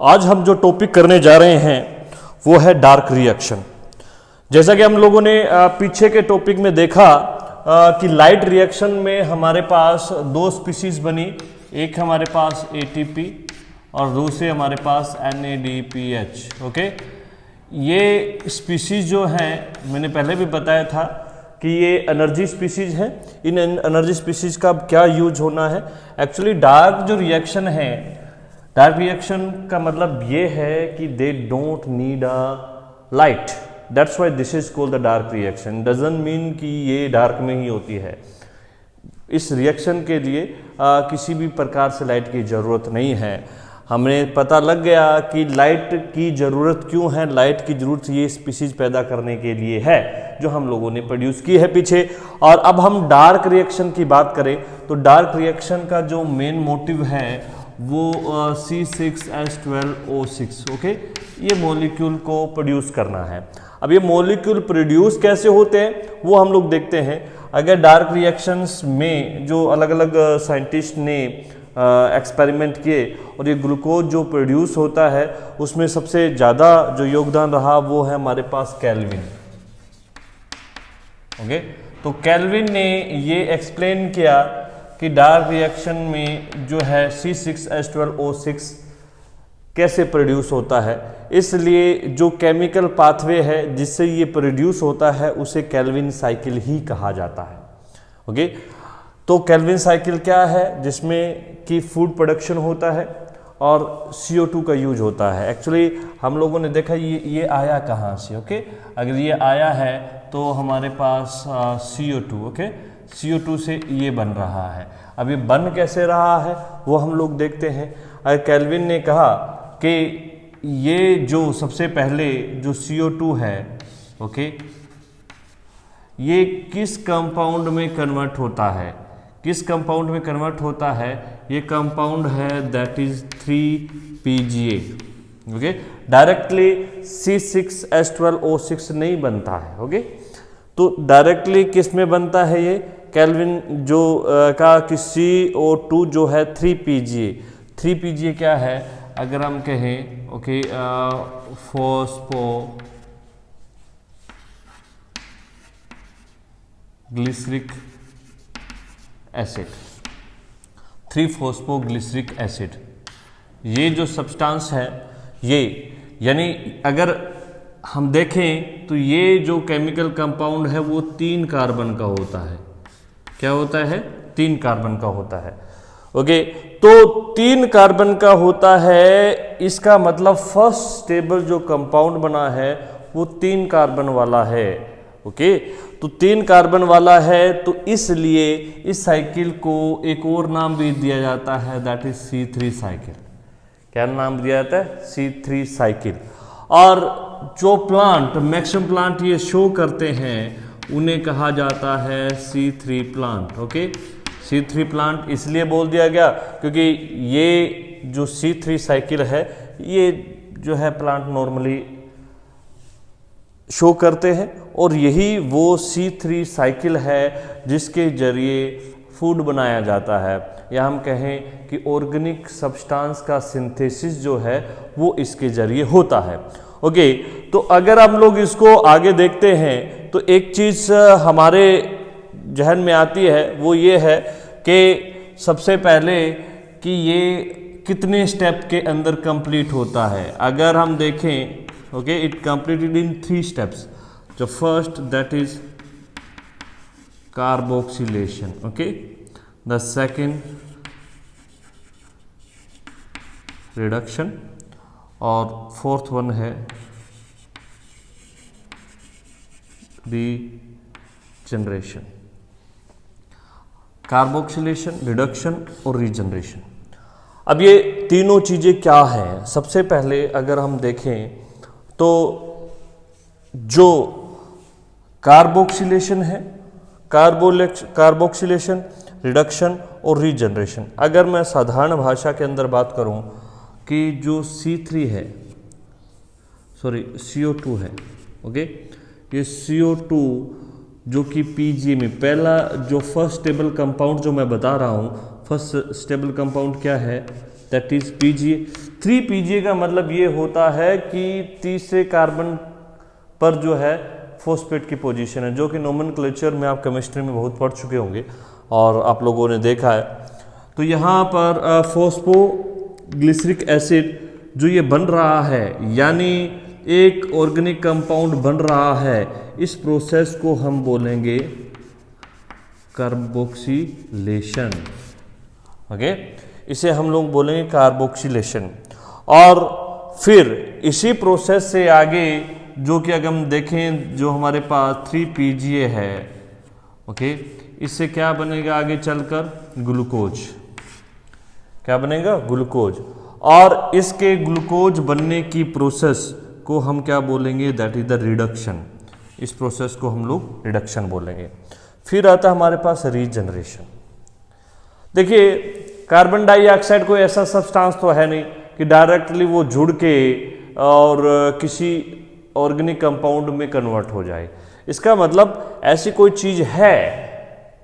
आज हम जो टॉपिक करने जा रहे हैं वो है डार्क रिएक्शन। जैसा कि हम लोगों ने पीछे के टॉपिक में देखा कि लाइट रिएक्शन में हमारे पास दो स्पीशीज बनी, एक हमारे पास ATP और दूसरे हमारे पास NADPH। ओके, ये स्पीशीज जो हैं मैंने पहले भी बताया था कि ये एनर्जी स्पीशीज हैं। इन एनर्जी स्पीशीज का क्या यूज होना है। एक्चुअली डार्क जो रिएक्शन है, डार्क रिएक्शन का मतलब ये है कि they don't need a light, that's why this is called the dark reaction. Doesn't mean कि ये डार्क में ही होती है। इस रिएक्शन के लिए किसी भी प्रकार से लाइट की ज़रूरत नहीं है। हमें पता लग गया कि लाइट की ज़रूरत क्यों है। लाइट की ज़रूरत ये स्पीशीज पैदा करने के लिए है जो हम लोगों ने प्रोड्यूस की है पीछे। और अब हम डार्क रिएक्शन की बात करें तो डार्क रिएक्शन का जो मेन मोटिव है वो C6H12O6। ओके, ये मॉलिक्यूल को प्रोड्यूस करना है। अब ये मॉलिक्यूल प्रोड्यूस कैसे होते हैं वो हम लोग देखते हैं। अगर डार्क रिएक्शंस में जो अलग अलग साइंटिस्ट ने एक्सपेरिमेंट किए और ये ग्लूकोज जो प्रोड्यूस होता है उसमें सबसे ज़्यादा जो योगदान रहा वो है हमारे पास केल्विन। ओके, तो केल्विन ने ये एक्सप्लेन किया कि डार्क रिएक्शन में जो है C6H12O6 कैसे प्रोड्यूस होता है। इसलिए जो केमिकल पाथवे है जिससे ये प्रोड्यूस होता है उसे केल्विन साइकिल ही कहा जाता है। ओके, तो केल्विन साइकिल क्या है, जिसमें कि फूड प्रोडक्शन होता है और CO2 का यूज होता है। एक्चुअली हम लोगों ने देखा ये आया कहाँ से। ओके, अगर ये आया है तो हमारे पास CO2, ओके, CO2 से ये बन रहा है। अब ये बन कैसे रहा है वो हम लोग देखते हैं। अगर केल्विन ने कहा कि ये जो सबसे पहले जो CO2 है, ओके, ये किस कंपाउंड में कन्वर्ट होता है, किस कंपाउंड में कन्वर्ट होता है, ये कंपाउंड है that is 3PGA। Okay, directly C6H12O6 नहीं बनता है। ओके, तो डायरेक्टली किस में बनता है ये केल्विन जो का कि CO2 जो है 3PGA। 3PGA क्या है अगर हम कहें, okay, phospho glyceric acid, 3-फॉस्फोग्लिसरिक acid. ये जो सब्सटेंस है ये, यानी अगर हम देखें तो ये जो केमिकल कंपाउंड है वो 3 कार्बन का होता है। क्या होता है? 3 कार्बन का होता है। ओके, तो 3 कार्बन का होता है, इसका मतलब फर्स्ट स्टेबल जो कंपाउंड बना है वो 3 कार्बन वाला है। ओके, तो 3 कार्बन वाला है, तो इसलिए इस साइकिल को एक और नाम भी दिया जाता है दैट इज C3 साइकिल। क्या नाम दिया जाता है? C3 cycle. और जो प्लांट, मैक्सिमम प्लांट ये शो करते हैं उन्हें कहा जाता है C3 plant. Okay, C3 plant इसलिए बोल दिया गया क्योंकि ये जो C3 साइकिल है ये जो है प्लांट नॉर्मली शो करते हैं और यही वो C3 साइकिल है जिसके जरिए फूड बनाया जाता है, या हम कहें कि ऑर्गेनिक सब्सटेंस का सिंथेसिस जो है वो इसके जरिए होता है। ओके, तो अगर हम लोग इसको आगे देखते हैं तो एक चीज़ हमारे जहन में आती है वो ये है कि सबसे पहले कि ये कितने स्टेप के अंदर कंप्लीट होता है। अगर हम देखें, okay, it completed in 3 steps. जो first that is carboxylation, okay, the second reduction और फोर्थ वन है रीजनरेशन। कार्बोक्सिलेशन, रिडक्शन और रीजनरेशन। अब ये तीनों चीज़ें क्या हैं? सबसे पहले अगर हम देखें तो जो कार्बोक्सिलेशन है, कार्बोक्सिलेशन, रिडक्शन और रीजनरेशन, अगर मैं साधारण भाषा के अंदर बात करूं कि जो CO2 है, ओके, ये CO2 जो कि PGA में पहला जो फर्स्ट स्टेबल कंपाउंड जो मैं बता रहा हूँ, फर्स्ट स्टेबल कंपाउंड क्या है दैट इज पीजीए। 3 पीजीए का मतलब ये होता है कि तीसरे कार्बन पर जो है फॉस्फेट की पोजीशन है, जो कि नोमेनक्लेचर में आप केमिस्ट्री में बहुत पढ़ चुके होंगे और आप लोगों ने देखा है। तो यहाँ पर फॉस्फोग्लिसरिक एसिड जो ये बन रहा है, यानी एक ऑर्गेनिक कंपाउंड बन रहा है, इस प्रोसेस को हम बोलेंगे कार्बोक्सिलेशन। ओके, इसे हम लोग बोलेंगे कार्बोक्सिलेशन। और फिर इसी प्रोसेस से आगे जो कि अगर हम देखें, जो हमारे पास 3 पीजीए है, ओके, इससे क्या बनेगा आगे चलकर? ग्लूकोज। क्या बनेगा? ग्लूकोज। और इसके ग्लूकोज बनने की प्रोसेस को हम क्या बोलेंगे? That is the reduction. इस प्रोसेस को हम लोग रिडक्शन बोलेंगे। फिर आता है हमारे पास रीजनरेशन। देखिए, कार्बन डाइऑक्साइड कोई ऐसा सब्सटेंस तो है नहीं कि डायरेक्टली वो जुड़ के और किसी ऑर्गेनिक कंपाउंड में कन्वर्ट हो जाए। इसका मतलब ऐसी कोई चीज है,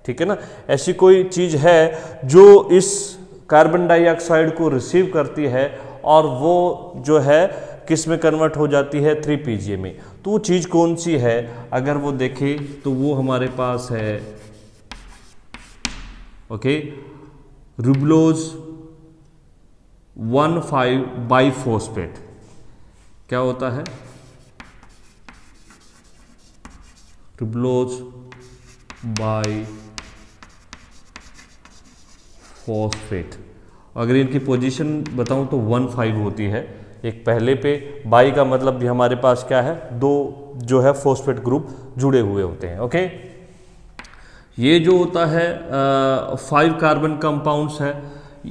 ठीक है ना, ऐसी कोई चीज है जो इस कार्बन डाइऑक्साइड को रिसीव करती है और वो जो है किस में कन्वर्ट हो जाती है? 3 पीजीए में। तो वो चीज कौन सी है? अगर वो देखें तो वो हमारे पास है, ओके, रिबुलोज 1,5 बाइफॉस्फेट। क्या होता है? Ribulose biphosphate. अगर इनकी पोजीशन बताऊं तो 1,5 होती है, एक पहले पे। बाई का मतलब भी हमारे पास क्या है? 2 जो है फॉस्फेट ग्रुप जुड़े हुए होते हैं। ओके, ये जो होता है 5 कार्बन कंपाउंड्स है,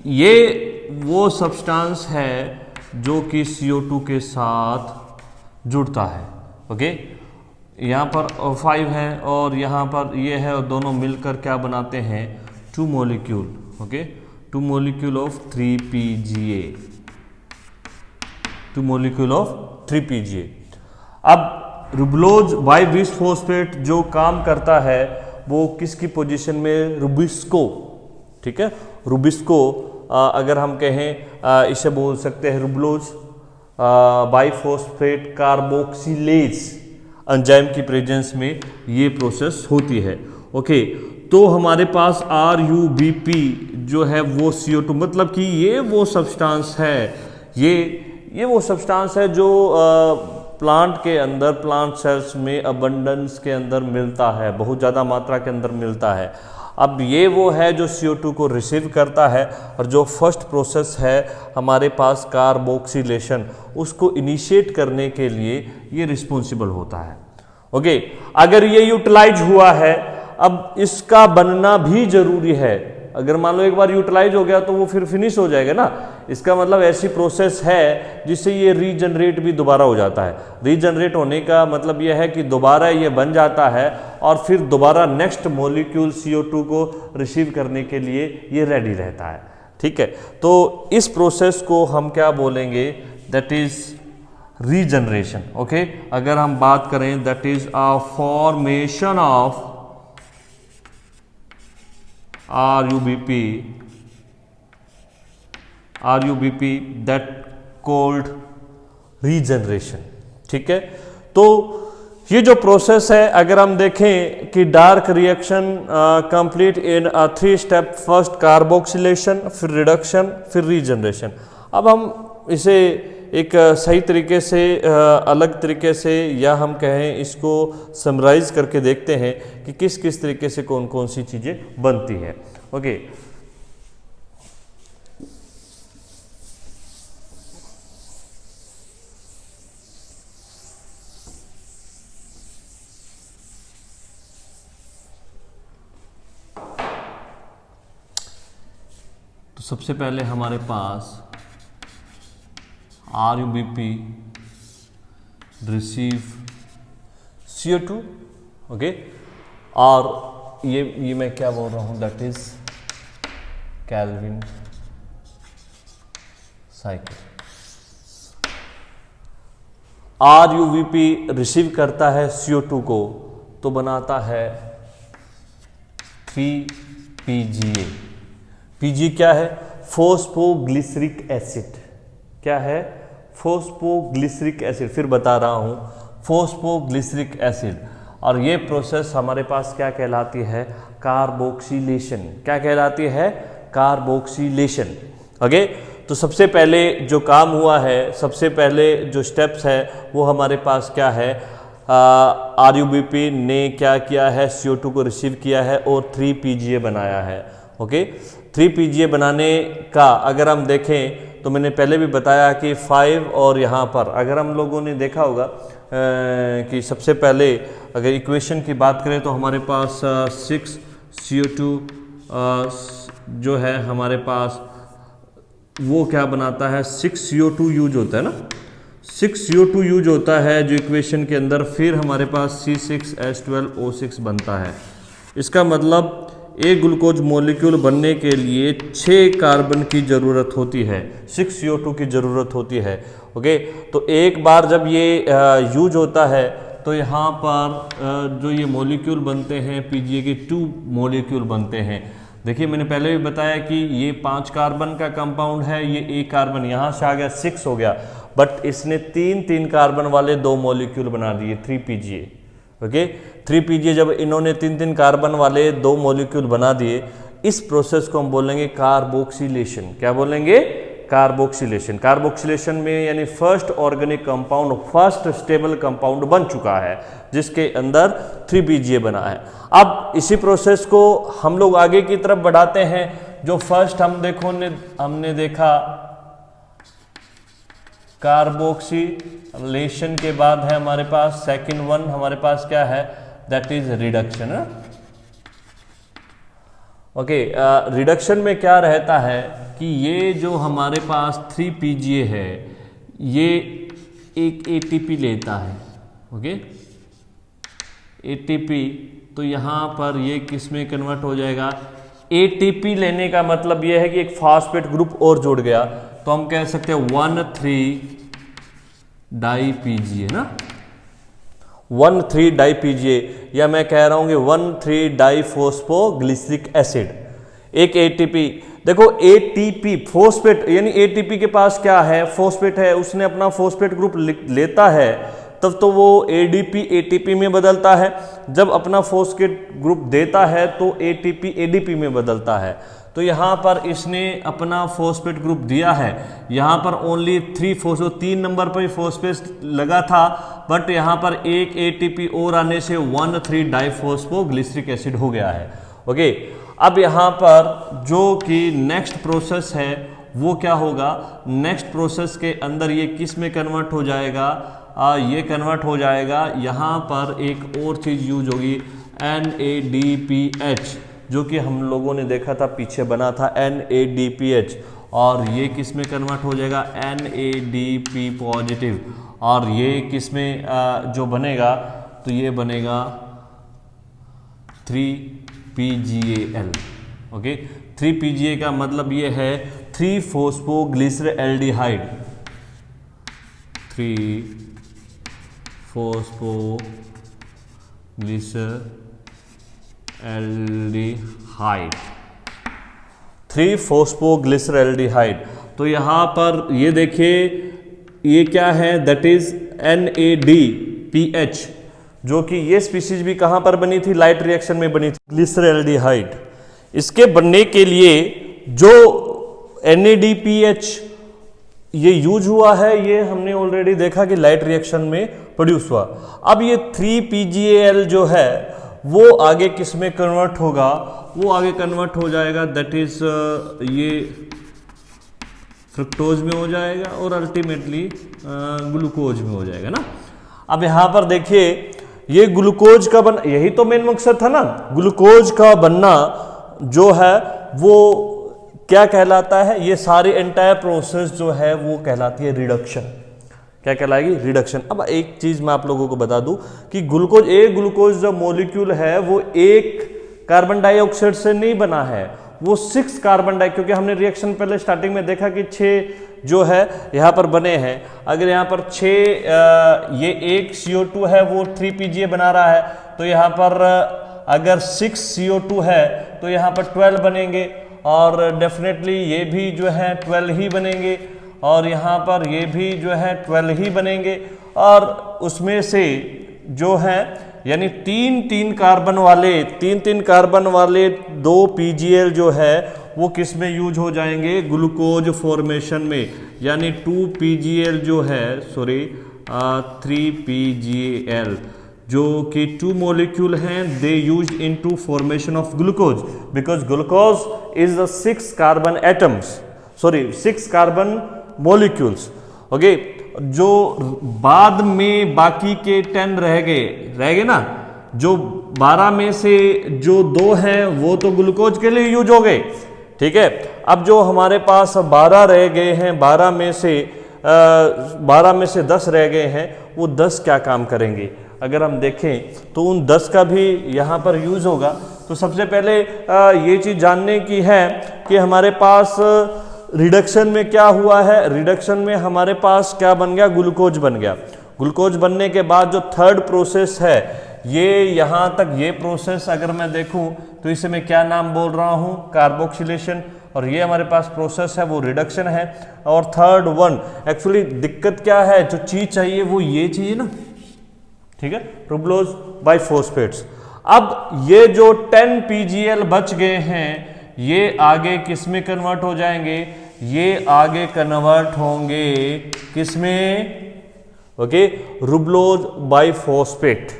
ये वो सब्सटेंस है जो कि CO2 के साथ जुड़ता है। ओके, यहाँ पर 5 है और यहाँ पर ये है, और दोनों मिलकर क्या बनाते हैं? 2 molecule. Okay, 2 molecule of 3 PGA. 2 molecule of 3 PGA. अब रिबुलोज बाइफॉस्फेट जो काम करता है वो किसकी पोजीशन में? रुबिस्को। ठीक है, रुबिस्को अगर हम कहें इसे बोल सकते हैं रिबुलोज बाइफॉस्फेट कार्बोक्सिलेज एंजाइम की प्रेजेंस में ये प्रोसेस होती है। ओके, तो हमारे पास RUBP जो है वो CO2, मतलब कि ये वो सब्सटेंस है, ये वो सब्सटेंस है जो प्लांट के अंदर, प्लांट सेल्स में अबंडेंस के अंदर मिलता है, बहुत ज़्यादा मात्रा के अंदर मिलता है। अब ये वो है जो CO2 को रिसीव करता है, और जो फर्स्ट प्रोसेस है हमारे पास कार्बोक्सिलेशन, उसको इनिशिएट करने के लिए ये रिस्पॉन्सिबल होता है। ओके, अगर ये यूटिलाइज हुआ है, अब इसका बनना भी जरूरी है। अगर मान लो एक बार यूटिलाइज हो गया तो वो फिर फिनिश हो जाएगा ना। इसका मतलब ऐसी प्रोसेस है जिससे ये रीजनरेट भी दोबारा हो जाता है। रीजनरेट होने का मतलब ये है कि दोबारा ये बन जाता है और फिर दोबारा नेक्स्ट मॉलिक्यूल CO2 को रिसीव करने के लिए ये रेडी रहता है। ठीक है, तो इस प्रोसेस को हम क्या बोलेंगे? That is regeneration. ओके, अगर हम बात करें, that is a formation of RUBP that called regeneration। ठीक है, तो ये जो प्रोसेस है, अगर हम देखें कि dark reaction complete in 3 step, first carboxylation, फिर रिडक्शन, फिर रीजनरेशन। अब हम इसे एक सही तरीके से, अलग तरीके से, या हम कहें इसको समराइज करके देखते हैं कि किस किस तरीके से कौन कौन सी चीज़ें बनती है। ओके, तो सबसे पहले हमारे पास RUBP रिसीव CO2। ओके, और ये मैं क्या बोल रहा हूँ? That is Calvin cycle. RUBP receive करता है CO2 को तो बनाता है 3 PGA। PG क्या है? फोस्फोग्लिसरिक एसिड। क्या है? फोस्फोग्लिसरिक एसिड। फिर बता रहा हूं, फोस्फोग्लिसरिक एसिड। और ये प्रोसेस हमारे पास क्या कहलाती है? कार्बोक्सिलेशन। क्या कहलाती है? कार्बोक्सिलेशन। ओके, तो सबसे पहले जो काम हुआ है, सबसे पहले जो स्टेप्स है वो हमारे पास क्या है? RUBP ने क्या किया है? CO2 को रिसीव किया है और 3 PGA बनाया है। ओके, 3 PGA बनाने का अगर हम देखें तो मैंने पहले भी बताया कि 5 और यहाँ पर अगर हम लोगों ने देखा होगा कि सबसे पहले अगर इक्वेशन की बात करें तो हमारे पास 6 CO2 जो है हमारे पास वो क्या बनाता है? 6 CO2 यूज होता है ना, 6 CO2 यूज होता है जो इक्वेशन के अंदर। फिर हमारे पास C6H12O6 बनता है। इसका मतलब एक ग्लूकोज मॉलिक्यूल बनने के लिए 6 कार्बन की ज़रूरत होती है, 6 CO2 की ज़रूरत होती है। ओके, तो एक बार जब ये यूज होता है तो यहाँ पर जो ये मॉलिक्यूल बनते हैं PGA के 2 मॉलिक्यूल बनते हैं। देखिए मैंने पहले भी बताया कि ये 5 कार्बन का कंपाउंड है, ये 1 कार्बन यहाँ से आ गया, 6 हो गया, बट इसने 3 कार्बन वाले 2 मॉलिक्यूल बना दिए, 3 PGA। ओके, 3 PGA जब इन्होंने 3 कार्बन वाले 2 मॉलिक्यूल बना दिए, इस प्रोसेस को हम बोलेंगे कार्बोक्सिलेशन। क्या बोलेंगे? कार्बोक्सिलेशन। कार्बोक्सिलेशन में यानी first organic compound, first stable compound बन चुका है जिसके अंदर 3 PGA बना है। अब इसी प्रोसेस को हम लोग आगे की तरफ बढ़ाते हैं। जो फर्स्ट हमने देखा कार्बोक्सिलेशन के बाद है हमारे पास सेकंड वन, हमारे पास क्या है? That is reduction. Okay, reduction में क्या रहता है कि ये जो हमारे पास 3 PGA है ये एक ATP लेता है। ओके, ATP, तो यहाँ पर ये किस में कन्वर्ट हो जाएगा? ATP लेने का मतलब ये है कि एक फॉस्फेट ग्रुप और जुड़ गया, तो हम कह सकते हैं 1,3 डाई PGA ना, 1,3 डाई PGA, या मैं कह रहा हूं कि 1,3 डाई फोस्फोग्लिसरिक एसिड। एक ATP, देखो ATP फोस्फेट, यानी ATP के पास क्या है? फोस्फेट है, उसने अपना फोस्फेट ग्रुप लेता है तब तो वो ADP ATP में बदलता है, जब अपना फोस्फेट ग्रुप देता है तो ATP ADP में बदलता है। तो यहाँ पर इसने अपना फोस्फेट ग्रुप दिया है, यहाँ पर ओनली 3 नंबर पर फोस्फेट लगा था, बट यहाँ पर एक ATP और आने से 1,3 डाइफॉस्फोग्लिसरिक एसिड हो गया है। ओके, अब यहाँ पर जो कि नेक्स्ट प्रोसेस है वो क्या होगा? नेक्स्ट प्रोसेस के अंदर ये किस में कन्वर्ट हो जाएगा? ये कन्वर्ट हो जाएगा, यहाँ पर एक और चीज़ यूज होगी NADPH, जो कि हम लोगों ने देखा था पीछे बना था NADPH, और ये किस में कन्वर्ट हो जाएगा? NADP positive. और ये किस में जो बनेगा? तो ये बनेगा 3PGAL। ओके, 3PGA का मतलब ये है 3 फोस्फोग्लिसरैल्डिहाइड, 3 फोस्फोग्लिसरैल्डिहाइड, 3 फोस्फोग्लिसरैल्डिहाइड। तो यहाँ पर ये देखिए ये क्या है? दैट इज NADPH, जो कि ये स्पीसीज भी कहाँ पर बनी थी? लाइट रिएक्शन में बनी थी, ग्लिसरैल्डिहाइड। इसके बनने के लिए जो NADPH ये यूज हुआ है, ये हमने ऑलरेडी देखा कि लाइट रिएक्शन में प्रोड्यूस हुआ। अब ये 3PGAL जो है वो आगे किस में कन्वर्ट होगा? वो आगे कन्वर्ट हो जाएगा, दैट इज ये फ्रुक्टोज में हो जाएगा और अल्टीमेटली ग्लूकोज में हो जाएगा ना। अब यहाँ पर देखिए ये ग्लूकोज का बन, यही तो मेन मकसद था ना, ग्लूकोज का बनना जो है वो क्या कहलाता है? ये सारी एंटायर प्रोसेस जो है वो कहलाती है रिडक्शन। क्या कहलाएगी? रिडक्शन। अब एक चीज मैं आप लोगों को बता दूं कि ग्लूकोज जो मॉलिक्यूल है वो एक कार्बन डाइऑक्साइड से नहीं बना है, वो 6 कार्बन डाई, क्योंकि हमने रिएक्शन पहले स्टार्टिंग में देखा कि 6 जो है यहाँ पर बने हैं। अगर यहाँ पर 6 ये एक CO2 है वो 3PGA बना रहा है, तो यहाँ पर अगर 6 CO2 है तो यहाँ पर 12 बनेंगे, और डेफिनेटली ये भी जो है 12 ही बनेंगे, और यहाँ पर ये भी जो है 12 ही बनेंगे, और उसमें से जो है यानी तीन तीन कार्बन वाले 2 PGL जो है वो किस में यूज हो जाएंगे, ग्लूकोज फॉर्मेशन में, यानी 2 PGL जो है 3 PGL जो कि 2 मॉलिक्यूल हैं, they use into formation of glucose, because glucose is the 6 carbon molecules. Okay, जो बाद में बाकी के 10 रह गए ना, जो 12 में से जो 2 हैं वो तो ग्लूकोज के लिए यूज हो गए, ठीक है। अब जो हमारे पास 12 रह गए हैं, 12 में से 10 रह गए हैं, वो 10 क्या काम करेंगे अगर हम देखें तो उन 10 का भी यहाँ पर यूज होगा। तो सबसे पहले ये चीज़ जानने की है कि हमारे पास रिडक्शन में क्या हुआ है। रिडक्शन में हमारे पास क्या बन गया, ग्लूकोज बन गया। ग्लूकोज बनने के बाद जो थर्ड प्रोसेस है, ये यहाँ तक ये प्रोसेस अगर मैं देखूं तो इसे मैं क्या नाम बोल रहा हूँ, कार्बोक्सिलेशन, और ये हमारे पास प्रोसेस है वो रिडक्शन है। और थर्ड वन, एक्चुअली दिक्कत क्या है, जो चीज चाहिए वो ये चाहिए ना, ठीक है, ट्यूबुलोज बाइफॉस्फेट्स। अब ये जो 10 PGL बच गए हैं, ये आगे किस में कन्वर्ट हो जाएंगे, ये आगे कन्वर्ट होंगे किस में, ओके, रूबलोज बाइफॉस्फेट।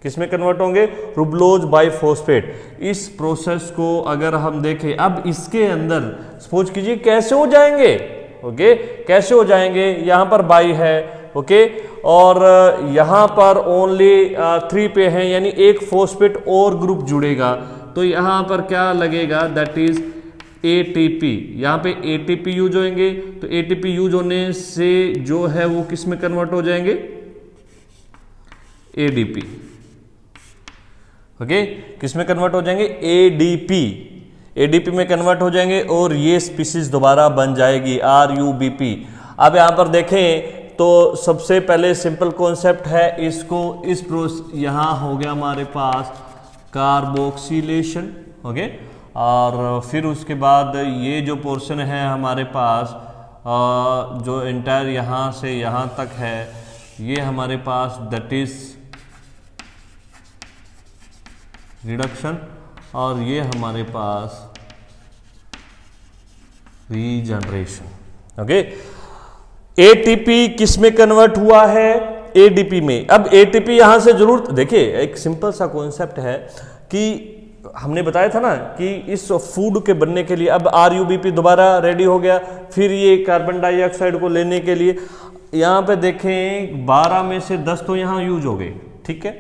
किस में कन्वर्ट होंगे, रूबलोज बाइफॉस्फेट। इस प्रोसेस को अगर हम देखें, अब इसके अंदर सपोज कीजिए कैसे हो जाएंगे, ओके, कैसे हो जाएंगे, यहां पर बाई है, ओके, और यहां पर ओनली 3 पे है, यानी एक फॉस्फेट और ग्रुप जुड़ेगा, तो यहां पर क्या लगेगा, दैट इज ATP। यहां पे ATP यूज होंगे, तो ATP यूज होने से जो है वो किस में कन्वर्ट हो जाएंगे, ADP। ओके, किस में कन्वर्ट हो जाएंगे, ADP में कन्वर्ट हो जाएंगे, और ये स्पीसीज दोबारा बन जाएगी RUBP। अब यहां पर देखें तो सबसे पहले सिंपल कॉन्सेप्ट है, इसको इस प्रोसेस यहां हो गया हमारे पास कार्बोक्सिलेशन, ओके, और फिर उसके बाद ये जो पोर्शन है हमारे पास जो एंटायर यहाँ से यहाँ तक है, ये हमारे पास दैट इज रिडक्शन, और ये हमारे पास रीजनरेशन। ओके, ATP किस में कन्वर्ट हुआ है, ADP में। अब ATP यहां से जरूर देखिए, एक सिंपल सा कॉन्सेप्ट है कि हमने बताया था ना कि इस फूड के बनने के लिए अब RUBP दोबारा रेडी हो गया, फिर ये कार्बन डाइऑक्साइड को लेने के लिए यहाँ पे देखें 12 में से 10 तो यहाँ यूज हो गए, ठीक है।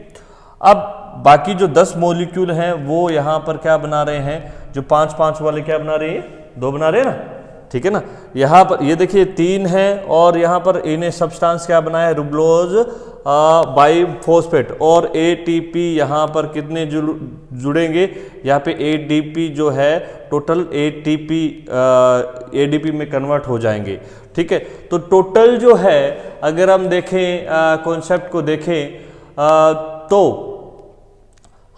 अब बाकी जो 10 मॉलिक्यूल हैं वो यहाँ पर क्या बना रहे हैं, जो 5-5 वाले क्या बना रहे हैं, 2 बना रहे हैं ना, ठीक है ना। यहाँ पर ये देखिए 3 है, और यहाँ पर इन्हें सब्सटेंस क्या बनाया है, रूबलोज बाइफॉस्फेट, और ATP यहाँ पर कितने जुड़ेंगे, यहाँ पे ADP जो है टोटल ADP में कन्वर्ट हो जाएंगे, ठीक है। तो टोटल जो है अगर हम देखें कॉन्सेप्ट को देखें तो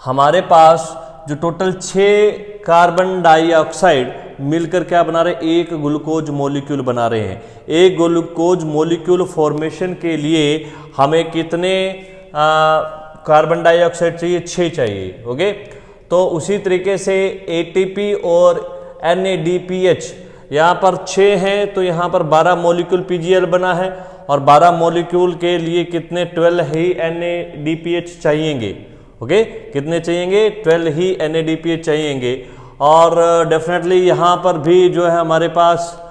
हमारे पास जो टोटल 6 कार्बन डाइऑक्साइड मिलकर क्या बना रहे, एक ग्लूकोज मॉलिक्यूल बना रहे हैं। एक ग्लूकोज मॉलिक्यूल फॉर्मेशन के लिए हमें कितने कार्बन डाइऑक्साइड चाहिए, 6 चाहिए, ओके। तो उसी तरीके से ATP और NADPH यहाँ पर 6 हैं, तो यहाँ पर 12 मॉलिक्यूल PGL बना है, और 12 मॉलिक्यूल के लिए कितने 12 ही NADPH चाहिएंगे, ओके, कितने चाहिएंगे, 12 ही NADPH चाहिएंगे। और डेफिनेटली यहाँ पर भी जो है हमारे पास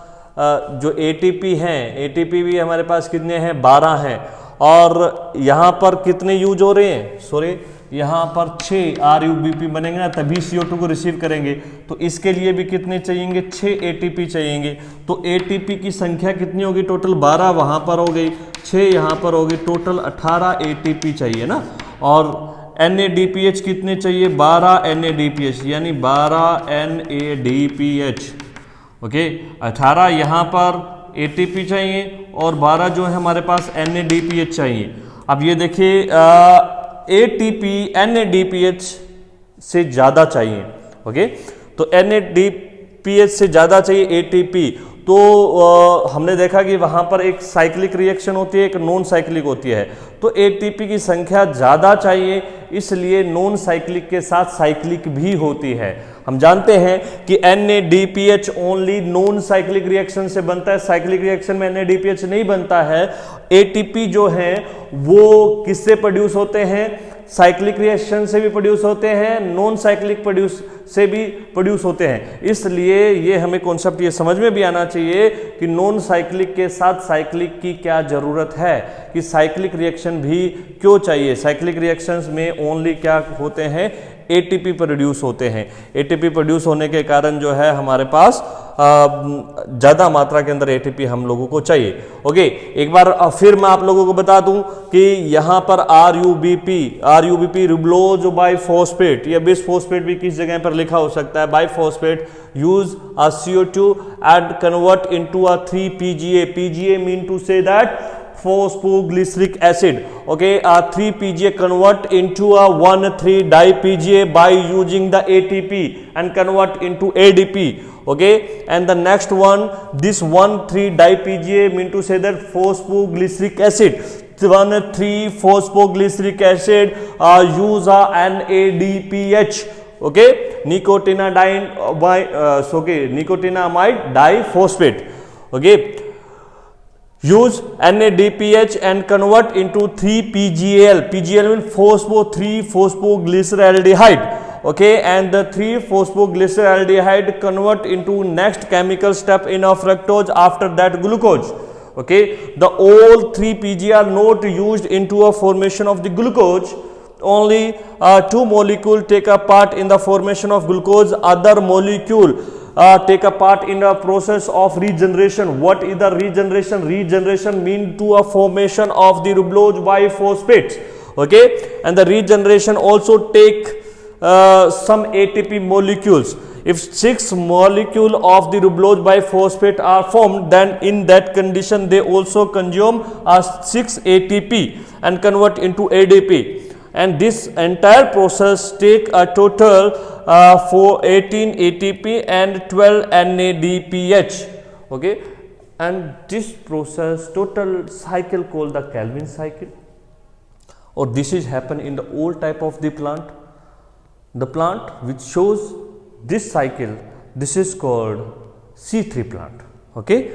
जो ATP हैं, ATP भी हमारे पास कितने हैं, 12 हैं, और यहाँ पर कितने यूज हो रहे हैं, सॉरी यहाँ पर 6 RUBP बनेंगे ना, तभी CO2 को रिसीव करेंगे, तो इसके लिए भी कितने चाहिएंगे, 6 ATP चाहिएंगे। तो ATP की संख्या कितनी होगी, टोटल 12 वहाँ पर हो गई, 6 यहाँ पर हो गई, टोटल 18 ATP चाहिए ना। और NADPH कितने चाहिए, 12 NADPH, यानी 12 NADPH, ओके। 18 यहाँ पर ATP चाहिए, और 12 जो है हमारे पास NADPH चाहिए। अब ये देखिए ATP NADPH से ज़्यादा चाहिए, ओके। तो NADPH डीपीएच से ज़्यादा चाहिए एटीपी, तो हमने देखा कि वहाँ पर एक साइक्लिक रिएक्शन होती है, एक नॉन साइक्लिक होती है। तो एटीपी की संख्या ज़्यादा चाहिए, इसलिए नॉन साइक्लिक के साथ साइक्लिक भी होती है। हम जानते हैं कि NADPH only non cyclic reaction से बनता है, साइक्लिक रिएक्शन में NADPH नहीं बनता है। एटीपी जो है वो किससे प्रोड्यूस होते हैं? साइक्लिक रिएक्शन से भी प्रोड्यूस होते हैं, नॉन साइक्लिक प्रोड्यूस से भी प्रोड्यूस होते हैं। इसलिए ये हमें कॉन्सेप्ट ये समझ में भी आना चाहिए कि नॉन साइक्लिक के साथ साइक्लिक की क्या जरूरत है, कि साइक्लिक रिएक्शन भी क्यों चाहिए। साइक्लिक रिएक्शंस में ओनली क्या होते हैं? एटीपी प्रोड्यूस होते हैं। एटीपी प्रोड्यूस होने के कारण जो है हमारे पास ज़्यादा मात्रा के अंदर एटीपी हम लोगों को चाहिए। ओके, एक बार फिर मैं आप लोगों को बता दूं कि यहाँ पर आरयूबीपी रिब्लोज बाइफॉस्फेट या बिसफॉस्फेट भी किस जगह पर लिखा हो सकता है। Biphosphate use a CO2 and convert into a 3-PGA. PGA mean to say that phosphoglyceric acid. Okay, a 3-PGA convert into a 1,3-di-PGA by using the ATP and convert into ADP. Okay, and the next one, this 1,3-di-PGA mean to say that phosphoglyceric acid. 1,3-phosphoglyceric acid use a NADPH. Okay, nicotinamide diphosphate. Okay, use NADPH and convert into 3-PGAL. PGAL means phospho 3-phosphoglyceraldehyde. Okay, and the 3-phosphoglyceraldehyde convert into next chemical step in a fructose, after that glucose. Okay, the all 3-PGA are not used into a formation of the glucose. Only 2 molecules take a part in the formation of glucose. Other molecule take a part in the process of regeneration. What is the regeneration? Regeneration mean to a formation of the ribulose biphosphates. Okay, and the regeneration also take some ATP molecules. If 6 molecules of the ribulose biphosphate are formed, then in that condition they also consume 6 ATP and convert into ADP. And this entire process take a total for 18 ATP and 12 NADPH. Okay, and this process total cycle called the Calvin cycle, or this is happen in the old type of the plant. The plant which shows this cycle, this is called C3 plant. Okay,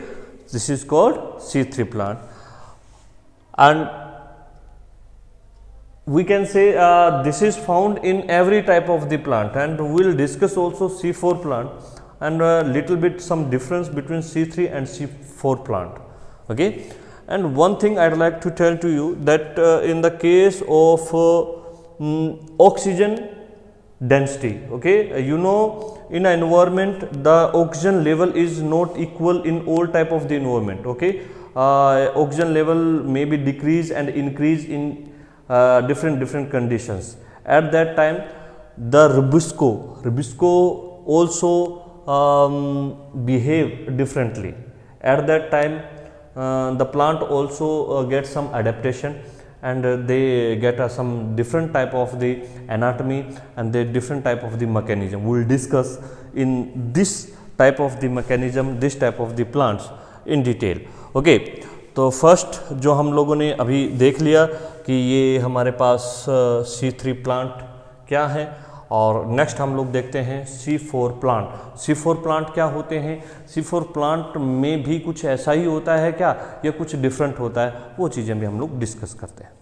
this is called C3 plant, and we can say this is found in every type of the plant, and we will discuss also C4 plant and a little bit some difference between C3 and C4 plant. Okay, and one thing I'd like to tell to you that in the case of oxygen density, okay, you know, in an environment the oxygen level is not equal in all type of the environment. Okay, oxygen level may be decrease and increase in different conditions. At that time the rubisco also behave differently. At that time the plant also gets some adaptation, and they get some different type of the anatomy and the different type of the mechanism. We will discuss in this type of the mechanism, this type of the plants in detail. Okay, तो first जो हम लोगों ने अभी देख लिया कि ये हमारे पास C3 प्लांट क्या है, और नेक्स्ट हम लोग देखते हैं C4 प्लांट। C4 प्लांट क्या होते हैं? C4 प्लांट में भी कुछ ऐसा ही होता है क्या, या कुछ डिफरेंट होता है? वो चीज़ें भी हम लोग डिस्कस करते हैं।